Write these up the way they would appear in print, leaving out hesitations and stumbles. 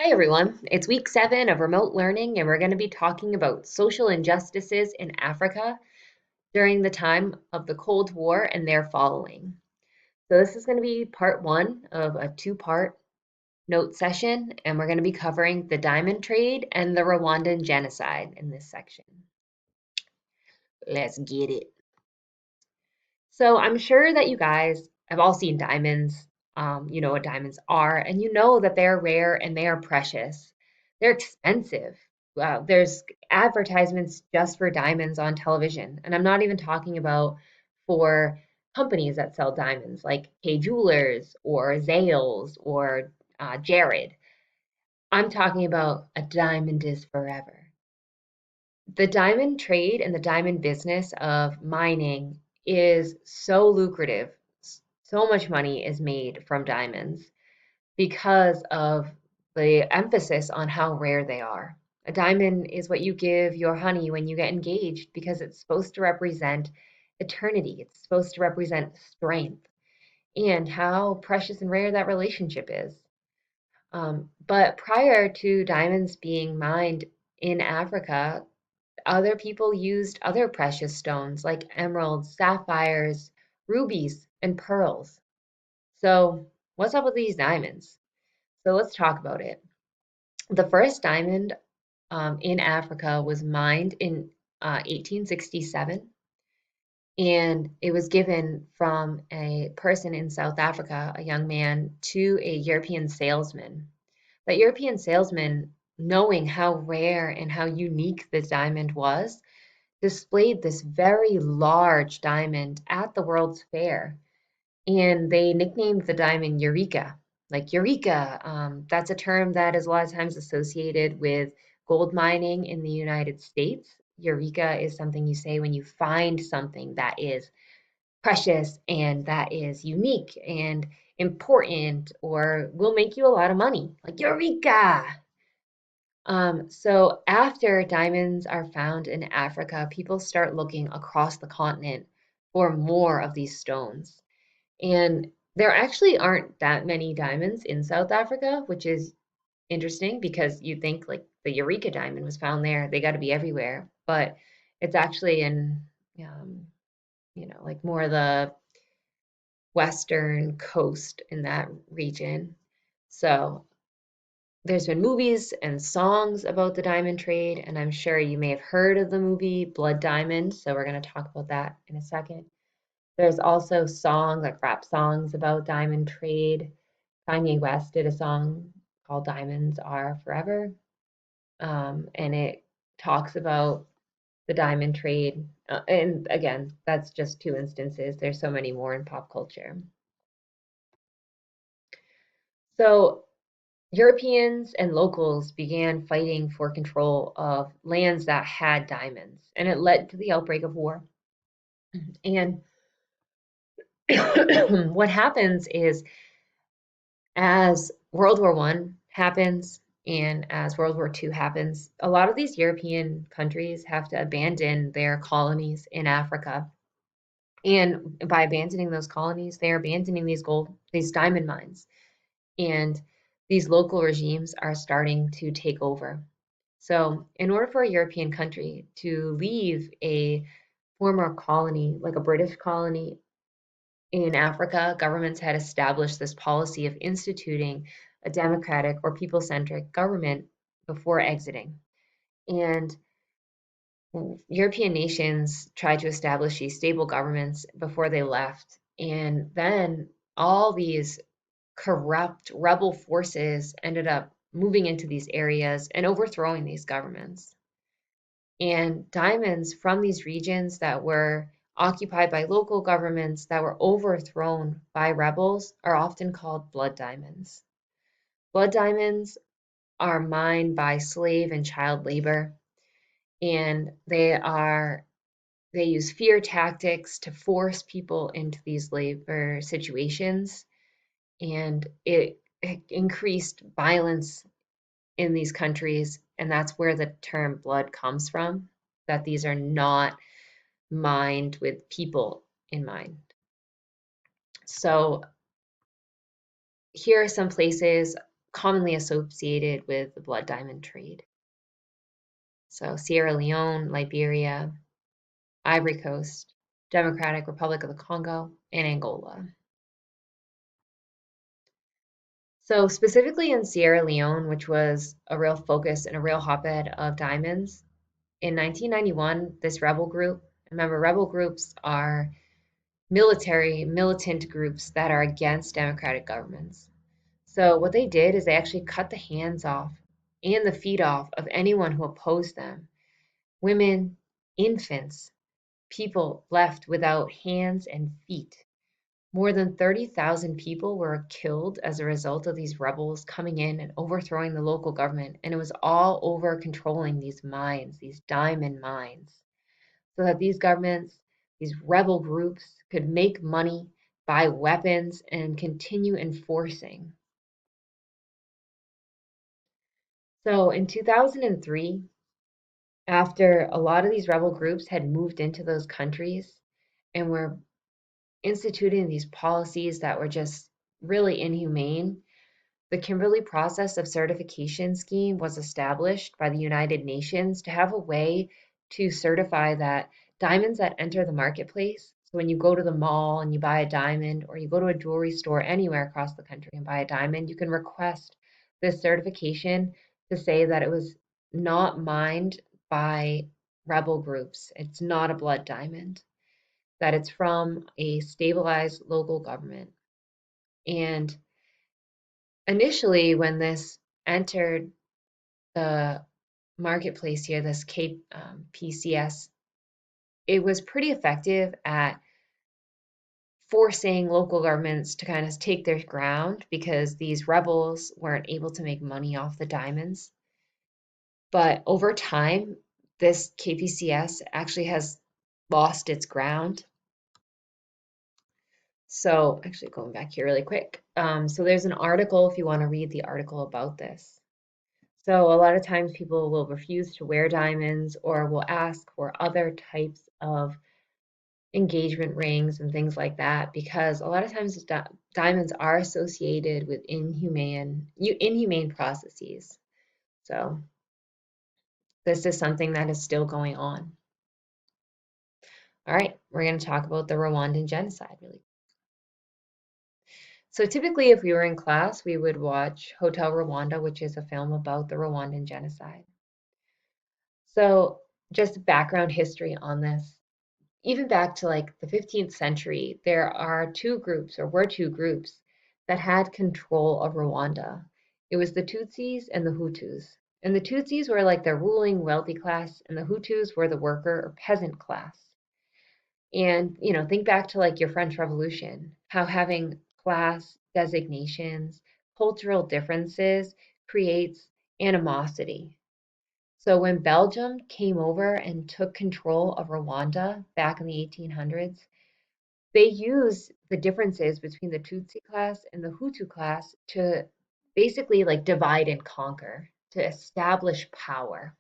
Hi everyone, it's week 7 of remote learning, and we're going to be talking about social injustices in Africa during the time of the Cold War and their following. So, this is going to be part 1 of a 2-part note session, and we're going to be covering the diamond trade and the Rwandan genocide in this section. Let's get it. So, I'm sure that you guys have all seen diamonds. You know what diamonds are, and you know that they're rare and they are precious. They're expensive. There's advertisements just for diamonds on television, and I'm not even talking about for companies that sell diamonds like Kay Jewelers or Zales or Jared. I'm talking about a diamond is forever. The diamond trade and the diamond business of mining is so lucrative. So much money is made from diamonds because of the emphasis on how rare they are. A diamond is what you give your honey when you get engaged because it's supposed to represent eternity. It's supposed to represent strength and how precious and rare that relationship is. But prior to diamonds being mined in Africa, other people used other precious stones like emeralds, sapphires, rubies, and pearls. So, what's up with these diamonds? So, let's talk about it. The first diamond in Africa was mined in 1867, and it was given from a person in South Africa, a young man, to a European salesman. That European salesman, knowing how rare and how unique this diamond was, displayed this very large diamond at the World's Fair, and they nicknamed the diamond Eureka. Like Eureka, that's a term that is a lot of times associated with gold mining in the United States. Eureka is something you say when you find something that is precious and that is unique and important or will make you a lot of money. Like Eureka! So after diamonds are found in Africa, people start looking across the continent for more of these stones. And there actually aren't that many diamonds in South Africa, which is interesting because you think like the Eureka diamond was found there, they got to be everywhere, but it's actually in, um, like more of the western coast in that region. So there's been movies and songs about the diamond trade, and I'm sure you may have heard of the movie Blood Diamond. So we're going to talk about that in a second. There's also songs, like rap songs about diamond trade. Kanye West did a song called Diamonds Are Forever, and it talks about the diamond trade. And again, that's just two instances. There's so many more in pop culture. So Europeans and locals began fighting for control of lands that had diamonds, and it led to the outbreak of war. And what happens is, as World War One happens and as World War Two happens, a lot of these European countries have to abandon their colonies in Africa. And by abandoning those colonies, they're abandoning these diamond mines. And these local regimes are starting to take over. So, in order for a European country to leave a former colony, like a British colony in Africa, governments had established this policy of instituting a democratic or people centric government before exiting. And European nations tried to establish these stable governments before they left. And then all these corrupt rebel forces ended up moving into these areas and overthrowing these governments. And diamonds from these regions that were occupied by local governments that were overthrown by rebels are often called blood diamonds. Blood diamonds are mined by slave and child labor, and they use fear tactics to force people into these labor situations, and it increased violence in these countries, and that's where the term blood comes from, that these are not mined with people in mind. So here are some places commonly associated with the blood diamond trade. So Sierra Leone, Liberia, Ivory Coast, Democratic Republic of the Congo, and Angola. So specifically in Sierra Leone, which was a real focus and a real hotbed of diamonds, in 1991, this rebel group, remember rebel groups are militant groups that are against democratic governments. So what they did is they actually cut the hands off and the feet off of anyone who opposed them. Women, infants, people left without hands and feet. More than 30,000 people were killed as a result of these rebels coming in and overthrowing the local government, and it was all over controlling these mines, these diamond mines, so that these governments, these rebel groups, could make money, buy weapons, and continue enforcing. So in 2003, after a lot of these rebel groups had moved into those countries and were instituting these policies that were just really inhumane, the Kimberley Process of Certification Scheme was established by the United Nations to have a way to certify that diamonds that enter the marketplace, so when you go to the mall and you buy a diamond, or you go to a jewelry store anywhere across the country and buy a diamond, you can request this certification to say that it was not mined by rebel groups. It's not a blood diamond, that it's from a stabilized local government. And initially, when this entered the marketplace here, this KPCS, it was pretty effective at forcing local governments to kind of take their ground because these rebels weren't able to make money off the diamonds. But over time, this KPCS actually has lost its ground. So, actually, going back here really quick. So, there's an article if you want to read the article about this. So, a lot of times people will refuse to wear diamonds or will ask for other types of engagement rings and things like that because a lot of times diamonds are associated with inhumane processes. So, this is something that is still going on. All right, we're going to talk about the Rwandan genocide really. So typically, if we were in class, we would watch Hotel Rwanda, which is a film about the Rwandan genocide. So just background history on this. Even back to like the 15th century, there are two groups, or were two groups, that had control of Rwanda. It was the Tutsis and the Hutus. And the Tutsis were like the ruling wealthy class, and the Hutus were the worker or peasant class. And, think back to like your French Revolution, how having class designations, cultural differences creates animosity. So when Belgium came over and took control of Rwanda back in the 1800s, they used the differences between the Tutsi class and the Hutu class to basically like divide and conquer, to establish power.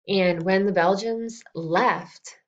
And when the Belgians left,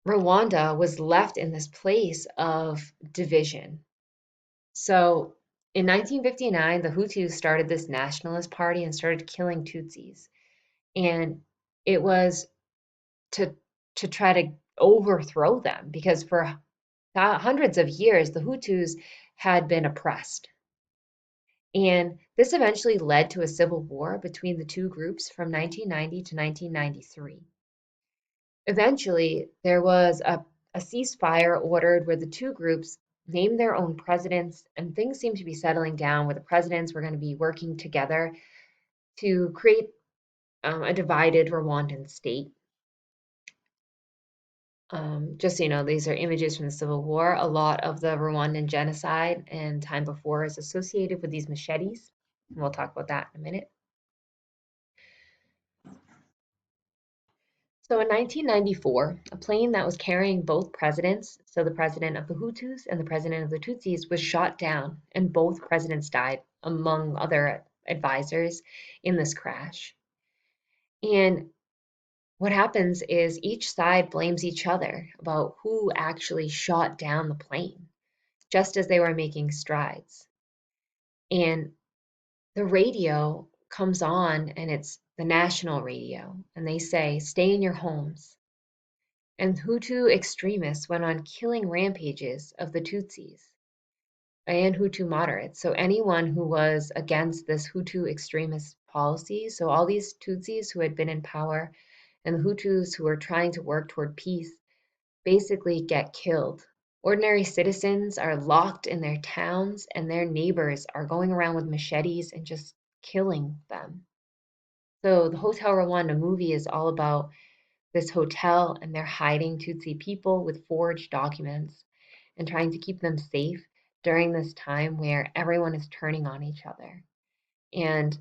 Rwanda was left in this place of division. So in 1959, the Hutus started this nationalist party and started killing Tutsis. And it was to try to overthrow them because for hundreds of years the Hutus had been oppressed. And this eventually led to a civil war between the two groups from 1990 to 1993. Eventually, there was a ceasefire ordered where the two groups named their own presidents, and things seemed to be settling down where the presidents were going to be working together to create a divided Rwandan state. Just so you know, these are images from the Civil War. A lot of the Rwandan genocide and time before is associated with these machetes. And we'll talk about that in a minute. So in 1994, a plane that was carrying both presidents, so the president of the Hutus and the president of the Tutsis, was shot down, and both presidents died, among other advisors, in this crash. And what happens is each side blames each other about who actually shot down the plane. just as they were making strides. And the radio comes on, and it's the national radio, and they say, "Stay in your homes." And Hutu extremists went on killing rampages of the Tutsis and Hutu moderates. So anyone who was against this Hutu extremist policy, so all these Tutsis who had been in power and the Hutus who were trying to work toward peace, basically get killed. Ordinary citizens are locked in their towns, and their neighbors are going around with machetes and just killing them. So the Hotel Rwanda movie is all about this hotel, and they're hiding Tutsi people with forged documents and trying to keep them safe during this time where everyone is turning on each other. And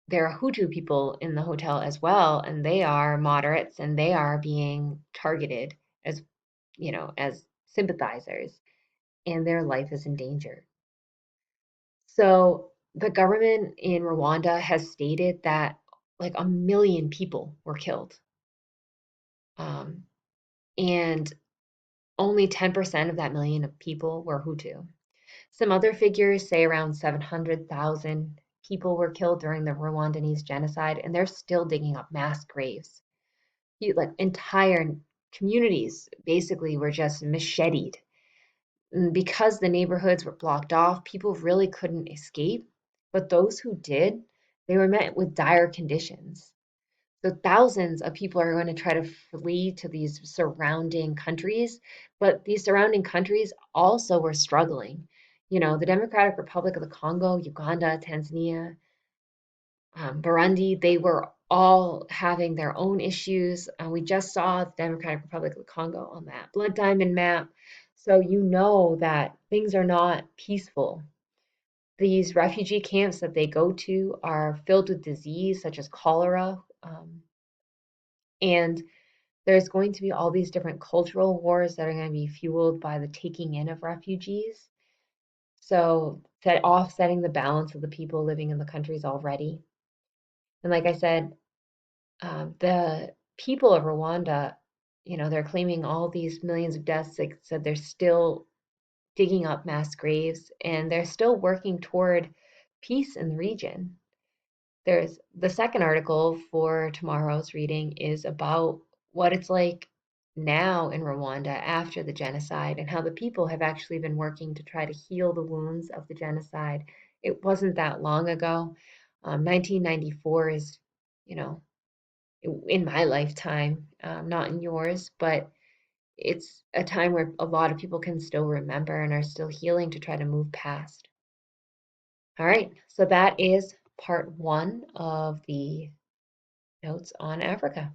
there are Hutu people in the hotel as well, and they are moderates, and they are being targeted as, as sympathizers, and their life is in danger. So the government in Rwanda has stated that like 1 million people were killed. Um, and only 10% of that million of people were Hutu. Some other figures say around 700,000 people were killed during the Rwandese genocide, and they're still digging up mass graves. Like entire communities basically were just macheted. Because the neighborhoods were blocked off, people really couldn't escape. But those who did, they were met with dire conditions. So thousands of people are going to try to flee to these surrounding countries, but these surrounding countries also were struggling. The Democratic Republic of the Congo, Uganda, Tanzania, Burundi, they were all having their own issues. We just saw the Democratic Republic of the Congo on that blood diamond map. So you know that things are not peaceful. These refugee camps that they go to are filled with disease such as cholera. And there's going to be all these different cultural wars that are going to be fueled by the taking in of refugees. So offsetting the balance of the people living in the countries already. And like I said, the people of Rwanda, they're claiming all these millions of deaths. Like I said, they're still digging up mass graves, and they're still working toward peace in the region. There's the second article for tomorrow's reading is about what it's like now in Rwanda after the genocide and how the people have actually been working to try to heal the wounds of the genocide. It wasn't that long ago. 1994 is, you know, in my lifetime, not in yours, but it's a time where a lot of people can still remember and are still healing to try to move past. All right, so that is part one of the notes on Africa.